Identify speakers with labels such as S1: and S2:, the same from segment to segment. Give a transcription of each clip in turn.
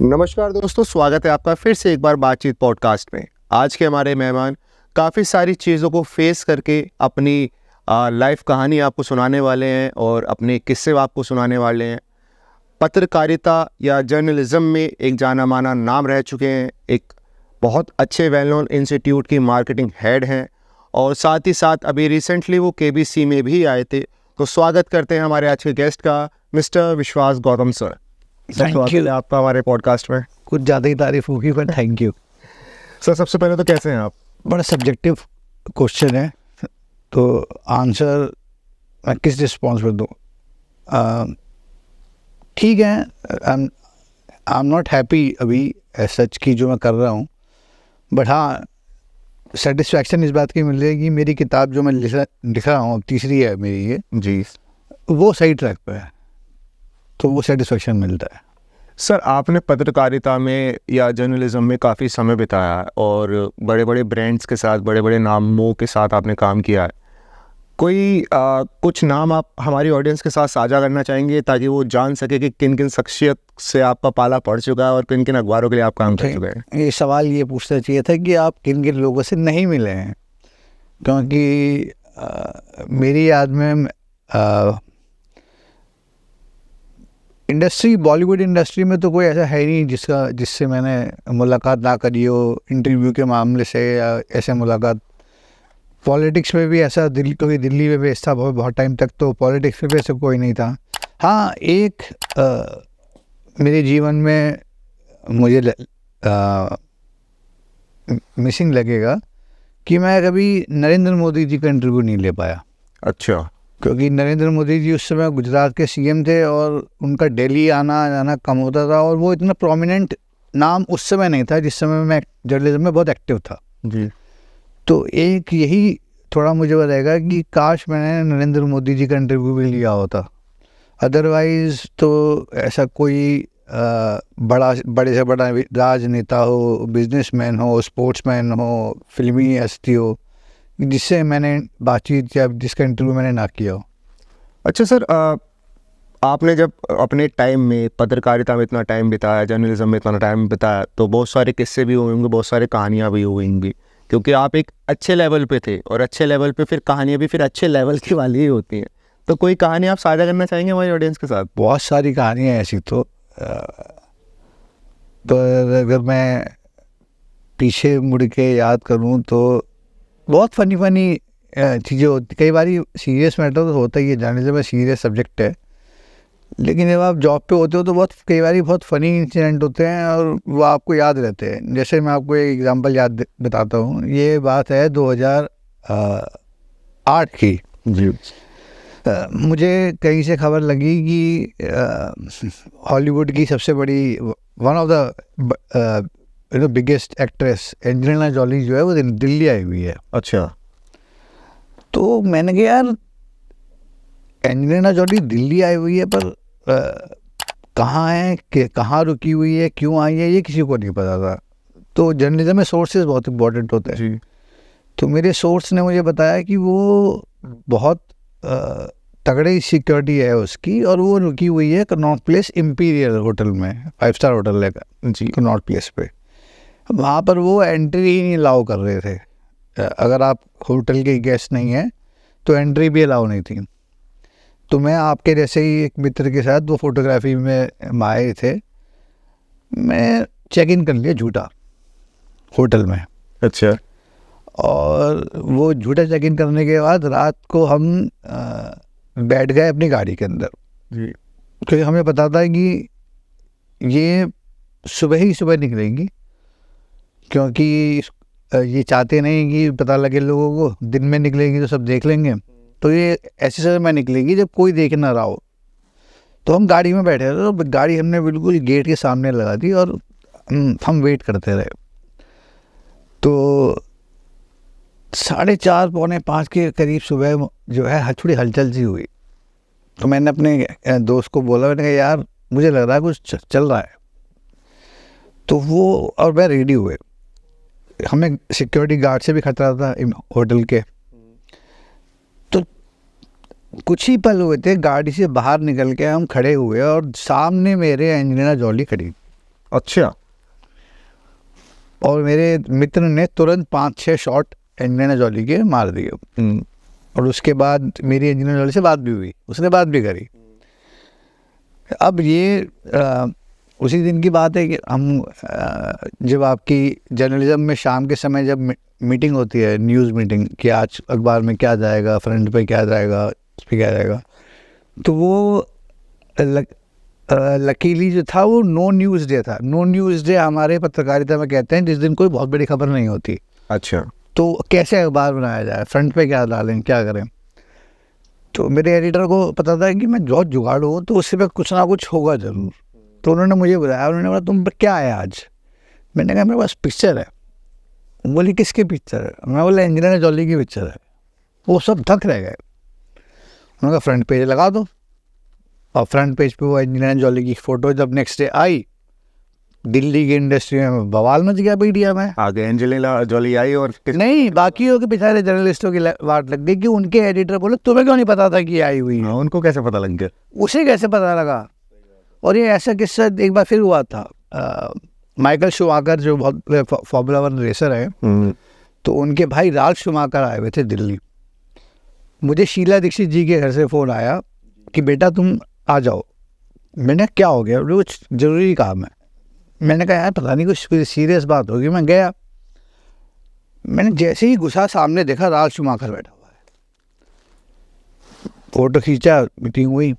S1: नमस्कार दोस्तों, स्वागत है आपका फिर से एक बार बातचीत पॉडकास्ट में। आज के हमारे मेहमान काफ़ी सारी चीज़ों को फेस करके अपनी लाइफ कहानी आपको सुनाने वाले हैं और अपने किस्से आपको सुनाने वाले हैं। पत्रकारिता या जर्नलिज्म में एक जाना माना नाम रह चुके हैं, एक बहुत अच्छे वेल नोन इंस्टीट्यूट की मार्केटिंग हेड हैं और साथ ही साथ अभी रिसेंटली वो KBC में भी आए थे। तो स्वागत करते हैं हमारे आज के गेस्ट का, मिस्टर विश्वास गौतम सर।
S2: Thank you.
S1: आपका हमारे पॉडकास्ट में
S2: कुछ ज़्यादा ही तारीफ होगी पर थैंक यू।
S1: सर, सबसे पहले तो कैसे हैं आप?
S2: बड़ा सब्जेक्टिव क्वेश्चन है तो आंसर मैं किस रिस्पॉन्स पर दूँ? ठीक है, आई एम नॉट हैप्पी अभी सच की जो मैं कर रहा हूँ, बट हाँ सेटिस्फैक्शन इस बात की मिल रही है कि मेरी किताब जो मैं लिख रहा हूँ, अब तीसरी है मेरी ये
S1: जी,
S2: वो सही ट्रैक पे है, तो वो सेटिस्फैक्शन मिलता है।
S1: सर आपने पत्रकारिता में या जर्नलिज्म में काफ़ी समय बिताया है और बड़े बड़े ब्रांड्स के साथ, बड़े बड़े नामों के साथ आपने काम किया है। कोई कुछ नाम आप हमारी ऑडियंस के साथ साझा करना चाहेंगे ताकि वो जान सके कि किन किन शख्सियत से आपका पाला पड़ चुका है और किन किन अखबारों के लिए आप काम कर चुके हैं?
S2: ये सवाल ये पूछना चाहिए था कि आप किन किन लोगों से नहीं मिले हैं, क्योंकि मेरी याद में इंडस्ट्री, बॉलीवुड इंडस्ट्री में तो कोई ऐसा है नहीं जिससे मैंने मुलाकात ना करी हो इंटरव्यू के मामले से या ऐसे मुलाकात। पॉलिटिक्स में भी ऐसा दिल्ली में भी ऐसा बहुत टाइम तक तो पॉलिटिक्स में भी ऐसा कोई नहीं था। हाँ, एक मेरे जीवन में मुझे मिसिंग लगेगा कि मैं कभी नरेंद्र मोदी जी का इंटरव्यू नहीं ले पाया।
S1: अच्छा।
S2: क्योंकि नरेंद्र मोदी जी उस समय गुजरात के CM थे और उनका दिल्ली आना जाना कम होता था और वो इतना प्रोमिनेंट नाम उस समय नहीं था जिस समय मैं जर्नलिज्म में बहुत एक्टिव था
S1: जी।
S2: तो एक यही थोड़ा मुझे बताएगा कि काश मैंने नरेंद्र मोदी जी का इंटरव्यू भी लिया होता। अदरवाइज़ तो ऐसा कोई बड़े से बड़ा राजनेता हो, बिजनेसमैन हो, स्पोर्ट्समैन हो, फिल्मी हस्ती हो जिससे मैंने बातचीत या जिसका इंटरव्यू मैंने ना किया हो।
S1: अच्छा सर, आपने जब अपने टाइम में पत्रकारिता में इतना टाइम बिताया, जर्नलिज्म में इतना टाइम बिताया, तो बहुत सारे किस्से भी हुए होंगे, बहुत सारी कहानियाँ भी हुई होंगी, क्योंकि आप एक अच्छे लेवल पे थे और अच्छे लेवल पे फिर कहानियाँ भी फिर अच्छे लेवल की वाली ही होती हैं। तो कोई कहानी आप साझा करना चाहेंगे हमारी ऑडियंस के साथ?
S2: बहुत सारी कहानियाँ ऐसी तो अगर मैं पीछे मुड़ के याद करूँ तो बहुत फनी चीज़ें होती। कई बार सीरियस मैटर तो होता ही है, जर्नलिज्म में सीरियस सब्जेक्ट है, लेकिन जब आप जॉब पे होते हो तो कई बार बहुत फ़नी इंसिडेंट होते हैं और वो आपको याद रहते हैं। जैसे मैं आपको एक एग्जांपल बताता हूँ। ये बात है 2008 की
S1: जी।
S2: मुझे कहीं से खबर लगी कि हॉलीवुड की सबसे बड़ी one of the biggest actress Angelina Jolie जो है वो दिल्ली आई हुई है।
S1: अच्छा।
S2: तो मैंने कहा यार एंजेलिना जॉली दिल्ली आई हुई है पर कहाँ है, कहाँ रुकी हुई है, क्यों आई है, ये किसी को नहीं पता था। तो जर्नलिज्म में सोर्सेज बहुत इंपॉर्टेंट होते हैं
S1: जी।
S2: तो मेरे सोर्स ने मुझे बताया कि वो बहुत तगड़ी सिक्योरिटी है उसकी और वो रुकी हुई है कनॉट प्लेस इम्पीरियल होटल में, 5 स्टार होटल है
S1: जी।
S2: कनॉट प्लेस पे। वहाँ पर वो एंट्री ही नहीं अलाउ कर रहे थे। अगर आप होटल के गेस्ट नहीं हैं तो एंट्री भी अलाउ नहीं थी। तो मैं आपके जैसे ही एक मित्र के साथ वो फोटोग्राफी में आए थे, मैं चेक इन कर लिया झूठा होटल में।
S1: अच्छा।
S2: और वो झूठा चेक इन करने के बाद रात को हम बैठ गए अपनी गाड़ी के अंदर
S1: जी।
S2: क्योंकि हमें पता था कि ये सुबह निकलेंगी, क्योंकि ये चाहते नहीं कि पता लगे लोगों को। दिन में निकलेंगी तो सब देख लेंगे, तो ये ऐसे समय में निकलेंगी जब कोई देख ना रहा हो। तो हम गाड़ी में बैठे थे तो गाड़ी हमने बिल्कुल गेट के सामने लगा दी और हम वेट करते रहे। तो 4:30 पौने 5 के करीब सुबह जो है थोड़ी हलचल सी हुई। तो मैंने अपने दोस्त को बोला, मैंने कहा यार मुझे लग रहा है कुछ चल रहा है। तो वो और मैं रेडी हुए। हमें सिक्योरिटी गार्ड से भी खतरा था होटल के। तो कुछ ही पल हुए थे गाड़ी से बाहर निकल के हम खड़े हुए और सामने मेरे एंजेलिना जॉली खड़ी।
S1: अच्छा।
S2: और मेरे मित्र ने तुरंत 5-6 शॉट एंजेलिना जॉली के मार दिए। और उसके बाद मेरी एंजेलिना जॉली से बात भी हुई, उसने बात भी करी। अब ये उसी दिन की बात है कि हम जब आपकी जर्नलिज्म में शाम के समय जब मीटिंग होती है, न्यूज़ मीटिंग, कि आज अखबार में क्या जाएगा, फ्रंट पे क्या जाएगा, उस पर क्या जाएगा, तो वो लकीली जो था वो नो न्यूज़ डे था। नो न्यूज़ डे हमारे पत्रकारिता में कहते हैं जिस दिन कोई बहुत बड़ी खबर नहीं होती।
S1: अच्छा।
S2: तो कैसे अखबार बनाया जाए, फ्रंट पे क्या डालें, क्या करें। तो मेरे एडिटर को पता था कि मैं बहुत जुगाड़ हूँ, तो उससे पे कुछ ना कुछ होगा ज़रूर। तो उन्होंने मुझे बुलाया, उन्होंने बोला तुम पर क्या है आज। मैंने कहा मेरे पास पिक्चर है। बोली किसकी पिक्चर है। मैं बोला एंजेलिना जॉली की पिक्चर है। वो सब धक रह गए। उन्होंने कहा फ्रंट पेज लगा दो। और फ्रंट पेज पे वो एंजेलिना जॉली की फ़ोटो जब नेक्स्ट डे आई, दिल्ली की इंडस्ट्री में बवाल मच गया मीडिया में।
S1: आगे एंजेलिना जॉली आई और
S2: नहीं, बाकियों के बेचारे जर्नलिस्टों की वाट लग गई कि उनके एडिटर बोले तुम्हें क्यों नहीं पता था कि ये आई हुई है।
S1: हाँ, उनको कैसे पता लग गया।
S2: उसे कैसे पता लगा। और ये ऐसा किस्सा एक बार फिर हुआ था। माइकल शूमाकर जो बहुत फॉर्मूला 1 रेसर है, तो उनके भाई राल्फ शूमाकर आए हुए थे दिल्ली। मुझे शीला दीक्षित जी के घर से फ़ोन आया कि बेटा तुम आ जाओ। मैंने क्या हो गया, कुछ ज़रूरी काम है। मैंने कहा यार पता नहीं कुछ सीरियस बात होगी। मैं गया, मैंने जैसे ही घुसा सामने देखा राल्फ शूमाकर बैठा हुआ है। फ़ोटो खींचा, मीटिंग हुई,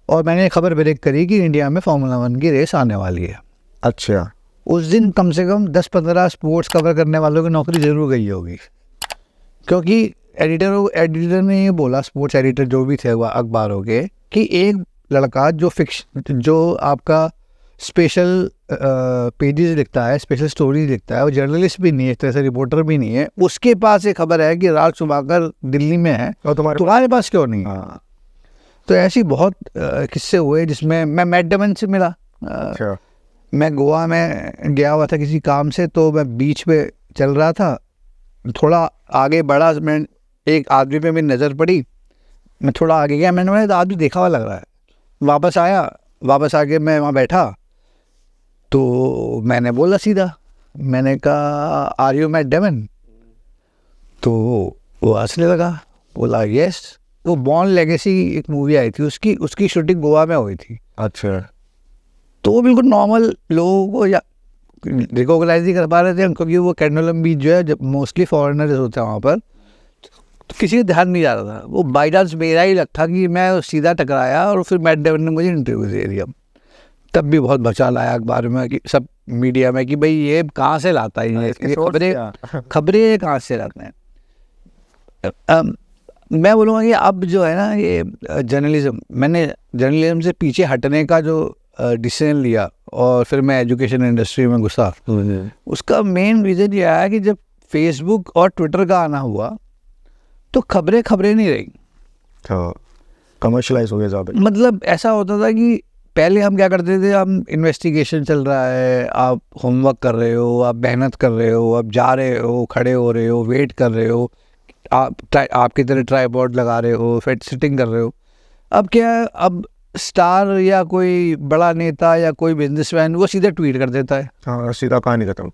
S2: और मैंने खबर ब्रेक करी कि इंडिया में फार्मूला 1 की रेस आने वाली है।
S1: अच्छा।
S2: उस दिन कम से कम 10-15 स्पोर्ट्स कवर करने वालों की नौकरी ज़रूर गई होगी, क्योंकि एडिटर ने ये बोला, स्पोर्ट्स एडिटर जो भी थे अखबारों के, कि एक लड़का जो आपका स्पेशल पेजेस लिखता है, स्पेशल स्टोरीज लिखता है, वो जर्नलिस्ट भी नहीं है, एक तरह से रिपोर्टर भी नहीं है, उसके पास एक खबर है कि राल्फ शूमाकर दिल्ली में है और तुम्हारे पास क्यों नहीं है। तो ऐसी बहुत किस्से हुए जिसमें मैं मैट डेमन से मिला।
S1: अच्छा।
S2: मैं गोवा में गया हुआ था किसी काम से, तो मैं बीच पे चल रहा था, थोड़ा आगे बढ़ा, मैं एक आदमी पे मेरी नज़र पड़ी, मैं थोड़ा आगे गया, मैंने तो आदमी देखा हुआ लग रहा है। वापस आया, वापस आके मैं वहाँ बैठा, तो मैंने बोला सीधा, मैंने कहा आर यू मैट डेमन। तो वो हंसने लगा, बोला यस। वो बॉर्न लेगेसी एक मूवी आई थी, उसकी शूटिंग गोवा में हुई थी।
S1: अच्छा।
S2: तो वो बिल्कुल नॉर्मल लोगों को या रिकॉग्नाइज नहीं कर पा रहे थे, क्योंकि वो कैंडोलम बीच जो है, जब मोस्टली फॉरेनर्स होते हैं वहाँ पर, तो किसी का ध्यान नहीं जा रहा था। वो बाई चांस मेरा ही लग था कि मैं सीधा टकराया, और फिर मैट डेमन ने मुझे इंटरव्यू दे दिया। तब भी बहुत बचाल आया अखबार में, कि सब मीडिया में, कि भाई ये कहाँ से लाता है, ये खबरें कहाँ से लाते हैं। मैं बोलूँगा कि अब जो है ना, ये मैंने जर्नलिज्म से पीछे हटने का जो डिसीजन लिया, और फिर मैं एजुकेशन इंडस्ट्री में घुसा, उसका मेन रीज़न ये आया कि जब फेसबुक और ट्विटर का आना हुआ, तो खबरें नहीं रही।
S1: हाँ, कमर्शलाइज हो गया ज़्यादा।
S2: मतलब ऐसा होता था कि पहले हम क्या करते थे, हम इन्वेस्टिगेशन चल रहा है, आप होमवर्क कर रहे हो, आप मेहनत कर रहे हो, आप जा रहे हो, खड़े हो रहे हो, वेट कर रहे हो, आपकी तरह ट्राइपॉड लगा रहे हो, फिर सिटिंग कर रहे हो। अब क्या है, अब स्टार या कोई बड़ा नेता या कोई बिजनेसमैन वो सीधे ट्वीट कर देता है।
S1: हाँ, सीधा कहानी खत्म।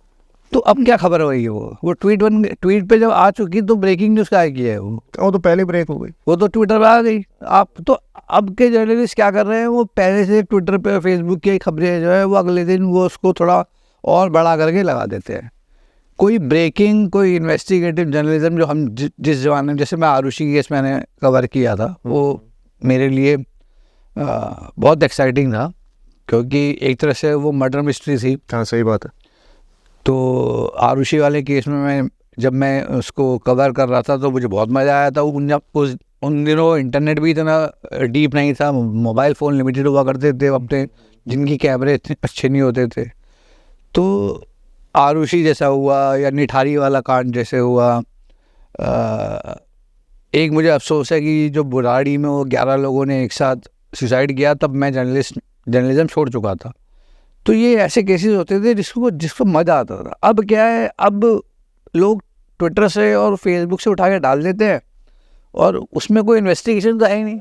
S2: तो अब क्या खबर हो रही है, वो ट्वीट पे जब आ चुकी, तो ब्रेकिंग न्यूज़ क्या किया है,
S1: वो तो पहले ब्रेक हो गई,
S2: वो तो ट्विटर पे आ गई। आप तो अब के जर्नलिस्ट क्या कर रहे हैं, वो पहले से ट्विटर पे, फेसबुक की खबरें जो है, वो अगले दिन वो उसको थोड़ा और बड़ा करके लगा देते हैं। कोई ब्रेकिंग, कोई इन्वेस्टिगेटिव जर्नलिज्म जो हम जिस ज़माने में, जैसे मैं आरुषि केस मैंने कवर किया था, वो मेरे लिए बहुत एक्साइटिंग था, क्योंकि एक तरह से वो मर्डर मिस्ट्री थी।
S1: हाँ, सही बात है।
S2: तो आरुषि वाले केस में जब मैं उसको कवर कर रहा था, तो मुझे बहुत मज़ा आया था। उन दिनों इंटरनेट भी इतना डीप नहीं था, मोबाइल फ़ोन लिमिटेड हुआ करते थे अपने, जिनकी कैमरे इतने अच्छे नहीं होते थे। तो आरुषि जैसा हुआ, या निठारी वाला कांड जैसे हुआ। एक मुझे अफसोस है कि जो बुराड़ी में वो 11 लोगों ने एक साथ सुसाइड किया, तब मैं जर्नलिज्म छोड़ चुका था। तो ये ऐसे केसेस होते थे जिसको मज़ा आता था। अब क्या है, अब लोग ट्विटर से और फेसबुक से उठा के डाल देते हैं, और उसमें कोई इन्वेस्टिगेशन तो है ही नहीं।